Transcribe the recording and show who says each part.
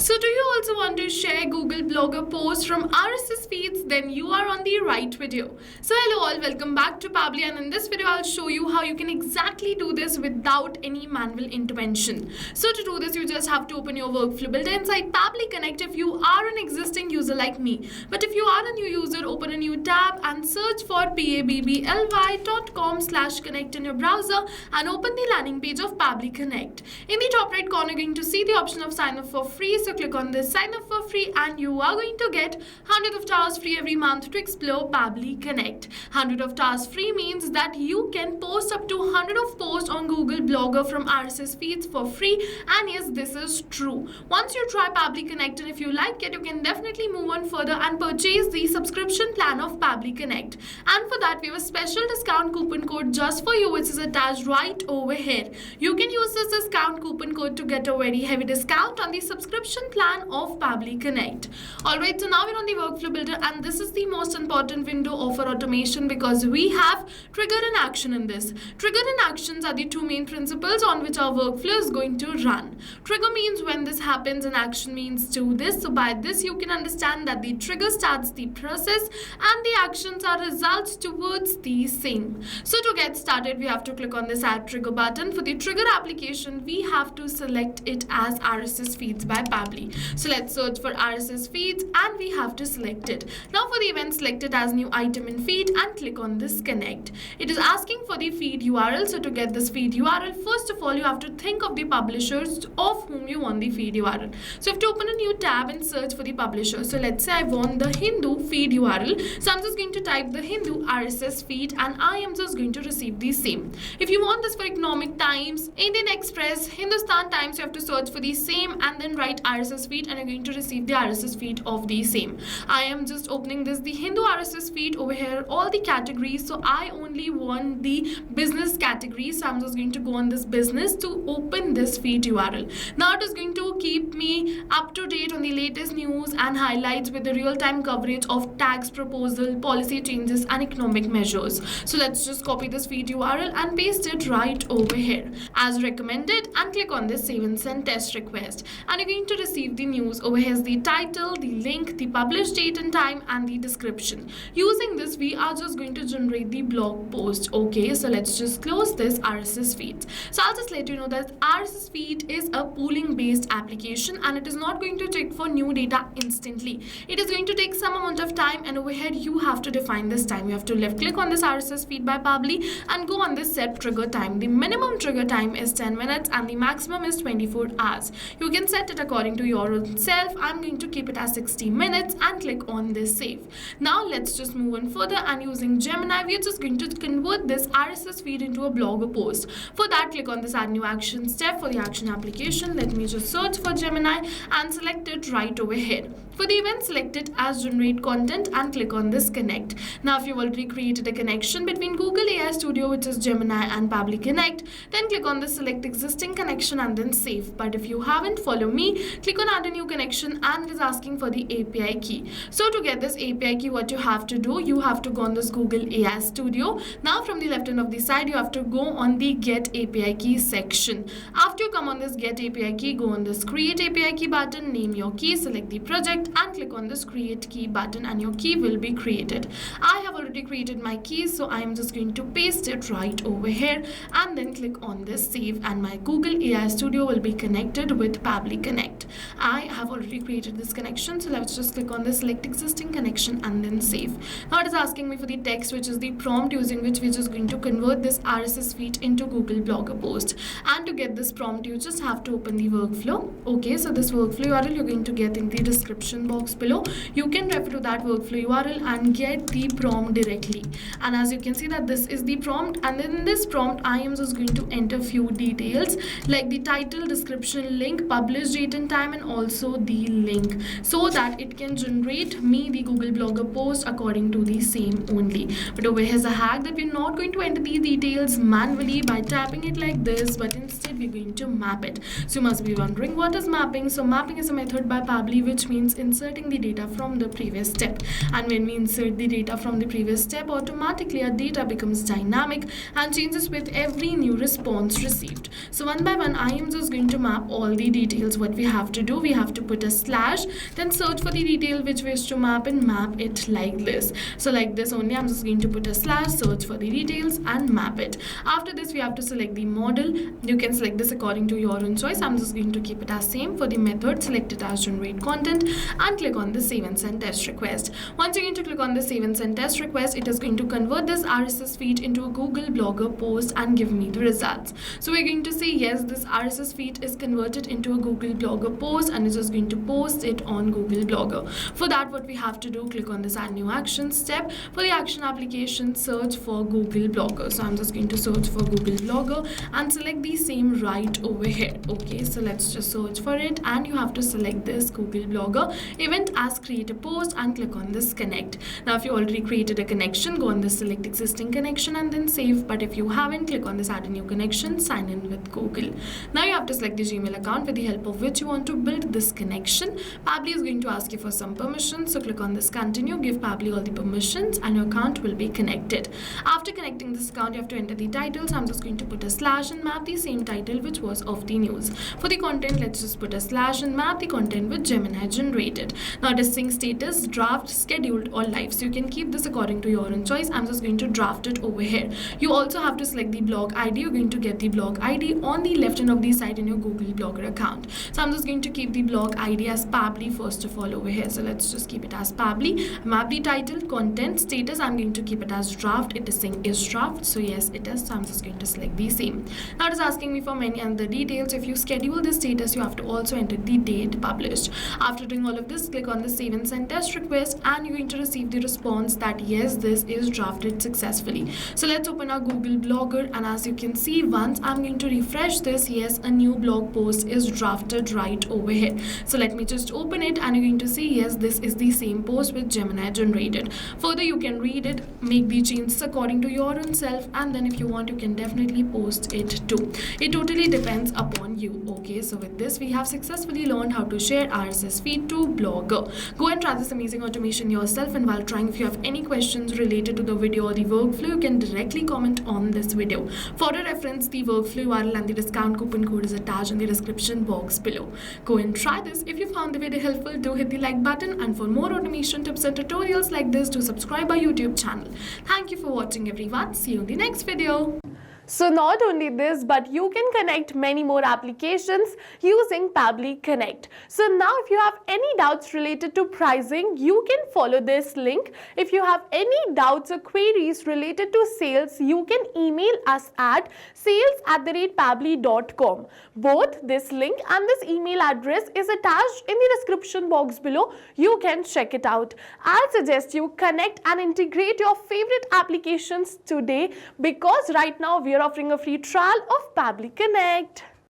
Speaker 1: So do you also want to share Google Blogger posts from RSS feeds? Then you are on the right video. So hello all, welcome back to Pabbly, and in this video I'll show you how you can exactly do this without any manual intervention. So to do this, you just have to open your workflow builder inside Pabbly Connect if you are an existing user like me. But if you are a new user, open a new tab and search for pabbly.com/connect in your browser and open the landing page of Pabbly Connect. In the top right corner, you're going to see the option of sign up for free. So click on this sign up for free and you are going to get 100 of hours free every month to explore Pabbly Connect. 100 of hours free means that you can post up to 100 of posts on Google Blogger from RSS feeds for free, and yes, this is true. Once you try Pabbly Connect and if you like it, you can definitely move on further and purchase the subscription plan of Pabbly Connect. And for that, we have a special discount coupon code just for you, which is attached right over here. You can use this discount coupon code to get a very heavy discount on the subscription plan of Pabbly Connect. Alright, so now we're on the workflow builder, and this is the most important window of our automation because we have trigger and action in this. Trigger and actions are the two main principles on which our workflow is going to run. Trigger means when this happens and action means do this. So by this you can understand that the trigger starts the process and the actions are results towards the same. So to get started, we have to click on this add trigger button. For the trigger application, we have to select it as RSS feeds by Pabbly. So let's search for RSS feeds and we have to select it. Now for the event, select it as new item in feed and click on this connect. It is asking for the feed URL. So to get this feed URL, first of all you have to think of the publishers of whom you want the feed URL. So you have to open a new tab and search for the publisher. So let's say I want the Hindu feed URL. So I'm just going to type the Hindu RSS feed and I am just going to receive the same. If you want this for Economic Times, Indian Express, Hindustan Times, you have to search for the same and then write RSS feed and you're going to receive the RSS feed of the same. I am just opening this, the Hindu RSS feed over here, all the categories. So I only want the business category. So I'm just going to go on this business to open this feed URL. Now it is going to keep me up to date on the latest news and highlights with the real-time coverage of tax proposal, policy changes and economic measures. So let's just copy this feed URL and paste it right over here as recommended and click on this save and send test request, and you're going to receive the news. Over here is the title, the link, the published date and time and the description. Using this, we are just going to generate the blog post. Okay, so let's just close this RSS feed. So I'll just let you know that RSS feed is a pooling based application and it is not going to check for new data instantly. It is going to take some amount of time, and over here you have to define this time. You have to left click on this RSS feed by Pabbly and go on this set trigger time. The minimum trigger time is 10 minutes and the maximum is 24 hours. You can set it according to your own self. I'm going to keep it as 60 minutes and click on this save. Now let's just move on further, and using Gemini, we're just going to convert this RSS feed into a blogger post. For that, click on this add new action step for the action application. Let me just search for Gemini and select it right over here. For the event, select it as generate content and click on this connect. Now if you've already created a connection between Google AI Studio, which is Gemini, and Pabbly Connect, then click on the select existing connection and then save. But if you haven't, follow me, click on add a new connection and it is asking for the API key. So to get this API key, what you have to do, you have to go on this Google AI Studio. Now from the left hand of the side, you have to go on the get API key section. After you come on this get API key, go on this create API key button, name your key, select the project and click on this create key button and your key will be created. I have already created my key, so I am just going to paste it right over here and then click on this save, and my Google AI Studio will be connected with Pabbly Connect. I have already created this connection, so let's just click on this select existing connection and then save. Now it is asking me for the text, which is the prompt using which we're just going to convert this RSS feed into Google Blogger post. And to get this prompt, you just have to open the workflow. Okay, so this workflow URL you're going to get in the description box below. You can refer to that workflow URL and get the prompt directly. And as you can see that this is the prompt, and then in this prompt I am just going to enter few details like the title, description, link, published date and time, and also the link, so that it can generate me the Google Blogger post according to the same only. But over here's a hack that we're not going to enter these details manually by tapping it like this, but instead we're going to map it. So you must be wondering what is mapping. So mapping is a method by Pabbly which means inserting the data from the previous step. And when we insert the data from the previous step, automatically our data becomes dynamic and changes with every new response received. So one by one, I am just going to map all the details. What we have to do, we have to put a slash, then search for the detail which we wish to map and map it like this. So like this only, I'm just going to put a slash, search for the details and map it. After this, we have to select the model. You can select this according to your own choice. I'm just going to keep it as same. For the method, select it as generate content and click on the save and send test request. Once you're going to click on the save and send test request, it is going to convert this RSS feed into a Google Blogger post and give me the results. So we're going to say yes, this RSS feed is converted into a Google Blogger post and it's just going to post it on Google Blogger. For that, what we have to do, click on this add new action step. For the action application, search for Google Blogger. So I'm just going to search for Google Blogger and select the same right over here. Okay, so let's just search for it and you have to select this Google Blogger event as create a post and click on this connect. Now if you already created a connection, go on this select existing connection and then save. But if you haven't, click on this add a new connection, sign in with Google. Now you have to select the Gmail account with the help of which you want to build this connection. Pabbly is going to ask you for some permissions, so click on this continue, give Pabbly all the permissions and your account will be connected. After connecting this account, you have to enter the title. So I'm just going to put a slash and map the same title which was of the news. For the content, let's just put a slash and map the content which Gemini generated. Now it is sync status, draft, scheduled or live. So you can keep this according to your own choice. I'm just going to draft it over here. You also have to select the blog ID. You're going to get the blog ID on the left hand of the site in your Google Blogger account. So I'm just going to keep the blog ID as Pabbly first of all over here. So let's just keep it as Pabbly. Map the title, content, status. I'm going to keep it as draft. It is saying is draft. So yes, it is. So I'm just going to select the same. Now it is asking me for many other details. If you schedule the status, you have to also enter the date published. After doing all of this, click on the save and send test request and you're going to receive the response that yes, this is drafted successfully. So let's open our Google Blogger and as you can see, once I'm going to refresh this, yes, a new blog post is drafted right over here. So let me just open it and you're going to see yes, this is the same post which Gemini generated. Further, you can read it, make the changes according to your own self, and then if you want, you can definitely post it too. It totally depends upon you. Okay, so with this, we have successfully learned how to share RSS feed to Blogger. Go and try this amazing automation yourself, and while trying, if you have any questions related to the video or the workflow, you can directly comment on this video. For a reference, the workflow URL and the discount coupon code is attached in the description box below. Go and try this. If you found the video helpful, do hit the like button, and for more automation tips and tutorials like this, do subscribe our YouTube channel. Thank you for watching everyone. See you in the next video.
Speaker 2: So not only this, but you can connect many more applications using Pabbly Connect. So now if you have any doubts related to pricing, you can follow this link. If you have any doubts or queries related to sales, you can email us at sales@pabbly.com. Both this link and this email address is attached in the description box below. You can check it out. I suggest you connect and integrate your favorite applications today because right now we are offering a free trial of Pabbly Connect.